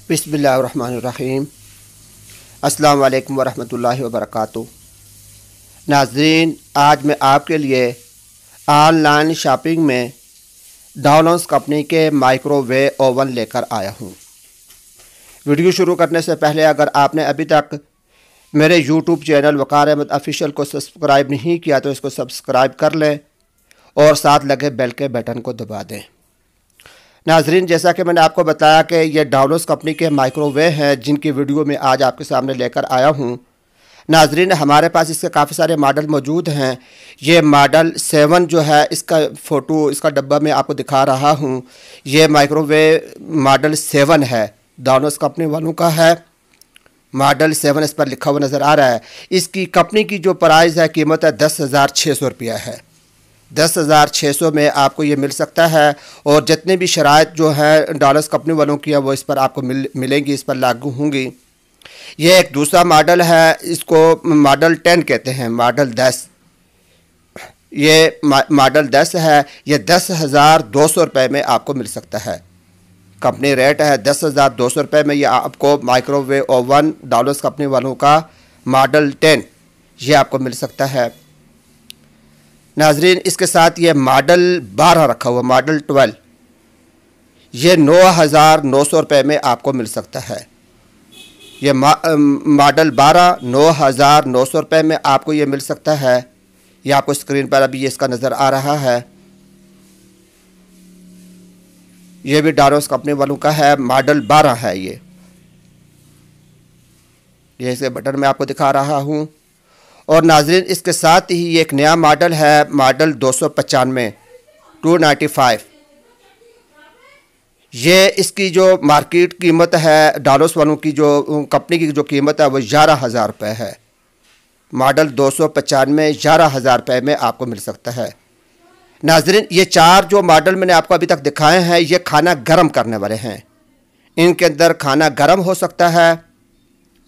बिस्मिल्लाहिर्रहमानिर्रहीम। अस्सलाम वालेकुम वरहमतुल्लाहि वबरकातुहू। नाज़रीन, आज मैं आपके लिए ऑनलाइन शॉपिंग में डॉलॉन्स कंपनी के माइक्रोवेव ओवन लेकर आया हूँ। वीडियो शुरू करने से पहले अगर आपने अभी तक मेरे यूट्यूब चैनल वक़ार अहमद ऑफिशियल को सब्सक्राइब नहीं किया तो इसको सब्सक्राइब कर लें और साथ लगे बेल के बटन को दबा दें। नाजरीन, जैसा कि मैंने आपको बताया कि ये डॉलॉन्स कंपनी के माइक्रोवेव हैं जिनकी वीडियो में आज आपके सामने लेकर आया हूँ। नाजरीन, हमारे पास इसके काफ़ी सारे मॉडल मौजूद हैं। ये मॉडल 7 जो है, इसका फ़ोटो इसका डब्बा मैं आपको दिखा रहा हूँ। ये माइक्रोवेव मॉडल 7 है, डॉलॉन्स कंपनी वालों का है। मॉडल 7 इस पर लिखा हुआ नज़र आ रहा है। इसकी कंपनी की जो प्राइस है, कीमत है 10,600 रुपया है। 10,600 में आपको ये मिल सकता है और जितने भी शराइत जो है डॉलर्स कंपनी वालों की है वो इस पर आपको मिलेंगी, इस पर लागू होंगी। ये एक दूसरा मॉडल है, इसको मॉडल 10 कहते हैं, मॉडल 10। ये मॉडल 10 है, ये 10,200 रुपये में आपको मिल सकता है। कंपनी रेट है 10,200 रुपये में। ये आपको माइक्रोवेव ओवन डॉलर्स कंपनी वालों का मॉडल 10 ये आपको मिल सकता है। नाजरीन, इसके साथ ये मॉडल 12 रखा हुआ, मॉडल 12, ये 9,900 रुपये में आपको मिल सकता है। ये मॉडल 12 9,900 रुपये में आपको ये मिल सकता है। ये आपको स्क्रीन पर अभी ये इसका नज़र आ रहा है। ये भी डॉलॉन्स कंपनी वालों का है, मॉडल 12 है। ये इसके बटन में आपको दिखा रहा हूँ। और नाजरीन, इसके साथ ही एक नया मॉडल है, मॉडल 295 295। ये इसकी जो मार्केट कीमत है, डॉलर्स वालों की जो कंपनी की जो कीमत है वो 11,000 रुपये है। मॉडल 295 11,000 रुपये में आपको मिल सकता है। नाजरीन, ये 4 जो मॉडल मैंने आपको अभी तक दिखाए हैं ये खाना गर्म करने वाले हैं। इनके अंदर खाना गर्म हो सकता है।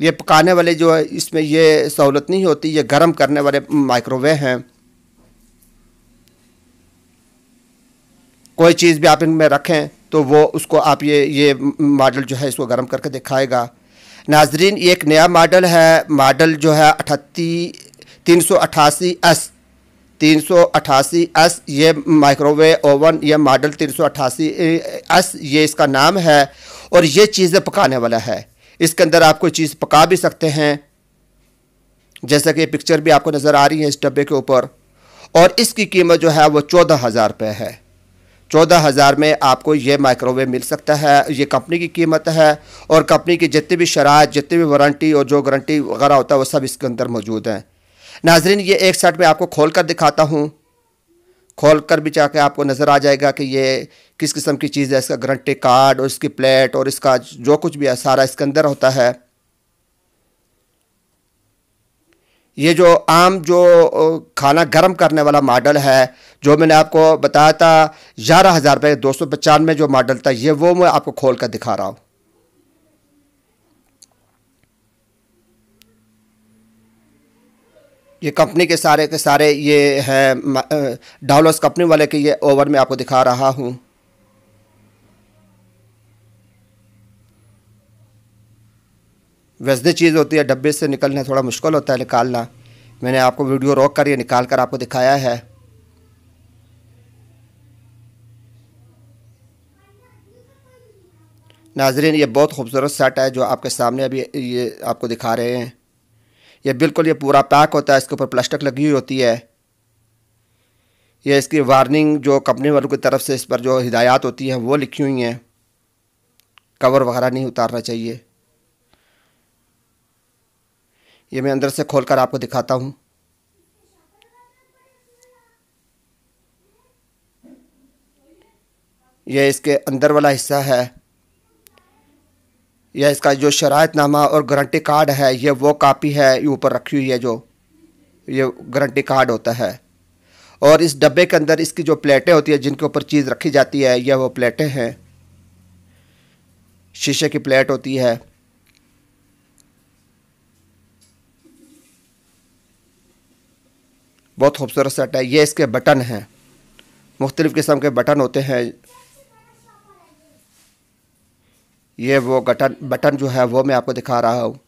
ये पकाने वाले जो है इसमें ये सहूलत नहीं होती, ये गर्म करने वाले माइक्रोवेव हैं। कोई चीज़ भी आप इनमें रखें तो वो उसको आप ये मॉडल जो है इसको गर्म करके दिखाएगा। नाजरीन, ये एक नया मॉडल है, मॉडल जो है 388S 388S। ये माइक्रोवेव ओवन, ये मॉडल 388S ये इसका नाम है। और ये चीज़ें पकाने वाला है। इसके अंदर आप कोई चीज़ पका भी सकते हैं, जैसा कि पिक्चर भी आपको नज़र आ रही है इस डब्बे के ऊपर। और इसकी कीमत जो है वो 14,000 रुपये है। 14,000 में आपको ये माइक्रोवेव मिल सकता है। ये कंपनी की कीमत है और कंपनी की जितनी भी शराइत, जितनी भी वारंटी और जो गारंटी वगैरह होता है वो सब इसके अंदर मौजूद है। नाजरीन, ये एक साइड में आपको खोल कर दिखाता हूँ। खोल कर भी जाके आपको नज़र आ जाएगा कि ये किस किस्म की चीज़ है। इसका गारंटी कार्ड और इसकी प्लेट और इसका जो कुछ भी है सारा इसके अंदर होता है। ये जो आम जो खाना गर्म करने वाला मॉडल है जो मैंने आपको बताया था 11,000 रुपये 295 जो मॉडल था, ये वो मैं आपको खोल कर दिखा रहा हूँ। ये कंपनी के सारे ये हैं, डॉलर्स कंपनी वाले के ये ओवन में आपको दिखा रहा हूँ। वैसे चीज़ होती है, डब्बे से निकलना थोड़ा मुश्किल होता है निकालना। मैंने आपको वीडियो रोक कर ये निकाल कर आपको दिखाया है। नाजरीन, ये बहुत खूबसूरत सेट है जो आपके सामने अभी ये आपको दिखा रहे हैं। ये बिल्कुल ये पूरा पैक होता है, इसके ऊपर प्लास्टिक लगी हुई होती है। ये इसकी वार्निंग जो कंपनी वालों की तरफ से इस पर जो हिदायत होती हैं वो लिखी हुई हैं। कवर वगैरह नहीं उतारना चाहिए। ये मैं अंदर से खोलकर आपको दिखाता हूँ। यह इसके अंदर वाला हिस्सा है। यह इसका जो शरायतनामा और गारंटी कार्ड है ये वो कापी है, ये ऊपर रखी हुई है जो ये गारंटी कार्ड होता है। और इस डब्बे के अंदर इसकी जो प्लेटें होती है जिनके ऊपर चीज़ रखी जाती है यह वो प्लेटें हैं। शीशे की प्लेट होती है। बहुत खूबसूरत सेट है। ये इसके बटन हैं, मुख्तलिफ़ किस्म के बटन होते हैं। ये वो बटन जो है वो मैं आपको दिखा रहा हूँ।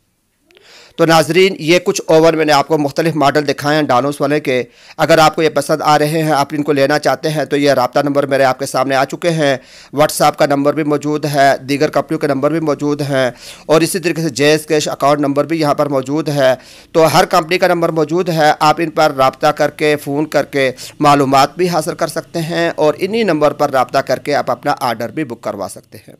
तो नाजरीन, ये कुछ ओवन मैंने आपको मुख्तलिफ मॉडल दिखाए हैं डायनोस वाले के। अगर आपको ये पसंद आ रहे हैं, आप इनको लेना चाहते हैं, तो ये रब्ता नंबर मेरे आपके सामने आ चुके हैं। व्हाट्सएप का नंबर भी मौजूद है, दीगर कंपनियों के नंबर भी मौजूद हैं, और इसी तरीके से जेस कैश अकाउंट नंबर भी यहाँ पर मौजूद है। तो हर कंपनी का नंबर मौजूद है, आप इन पर रब्ता करके फ़ोन करके मालूमात भी हासिल कर सकते हैं, और इन्हीं नंबर पर रब्ता करके आप अपना आर्डर भी बुक करवा सकते हैं।